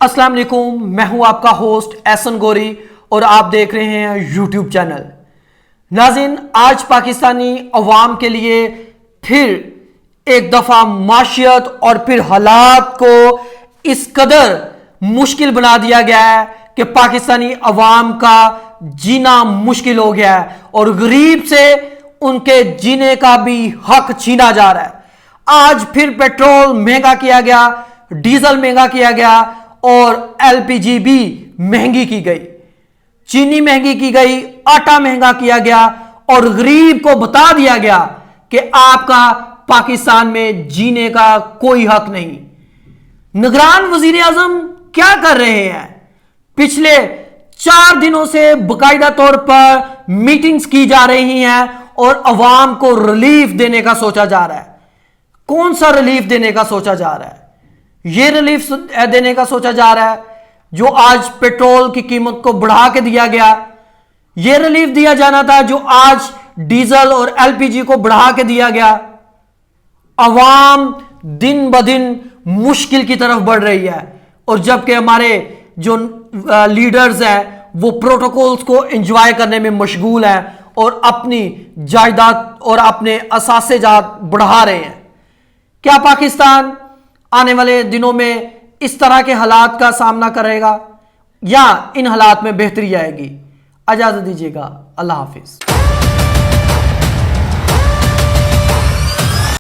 السلام علیکم، میں ہوں آپ کا ہوسٹ احسن گوری اور آپ دیکھ رہے ہیں یوٹیوب چینل۔ ناظرین، آج پاکستانی عوام کے لیے پھر ایک دفعہ معاشیت اور پھر حالات کو اس قدر مشکل بنا دیا گیا ہے کہ پاکستانی عوام کا جینا مشکل ہو گیا ہے اور غریب سے ان کے جینے کا بھی حق چھینا جا رہا ہے۔ آج پھر پیٹرول مہنگا کیا گیا، ڈیزل مہنگا کیا گیا اور ایل پی جی بھی مہنگی کی گئی، چینی مہنگی کی گئی، آٹا مہنگا کیا گیا اور غریب کو بتا دیا گیا کہ آپ کا پاکستان میں جینے کا کوئی حق نہیں۔ نگران وزیر اعظم کیا کر رہے ہیں؟ پچھلے 4 دنوں سے باقاعدہ طور پر میٹنگز کی جا رہی ہیں اور عوام کو ریلیف دینے کا سوچا جا رہا ہے۔ کون سا ریلیف دینے کا سوچا جا رہا ہے؟ یہ ریلیف دینے کا سوچا جا رہا ہے جو آج پیٹرول کی قیمت کو بڑھا کے دیا گیا، یہ ریلیف دیا جانا تھا جو آج ڈیزل اور ایل پی جی کو بڑھا کے دیا گیا۔ عوام دن بدن مشکل کی طرف بڑھ رہی ہے اور جبکہ ہمارے جو لیڈرز ہیں وہ پروٹوکولز کو انجوائے کرنے میں مشغول ہیں اور اپنی جائیداد اور اپنے اثاثے جات بڑھا رہے ہیں۔ کیا پاکستان آنے والے دنوں میں اس طرح کے حالات کا سامنا کرے گا یا ان حالات میں بہتری آئے گی؟ اجازت دیجیے گا، اللہ حافظ۔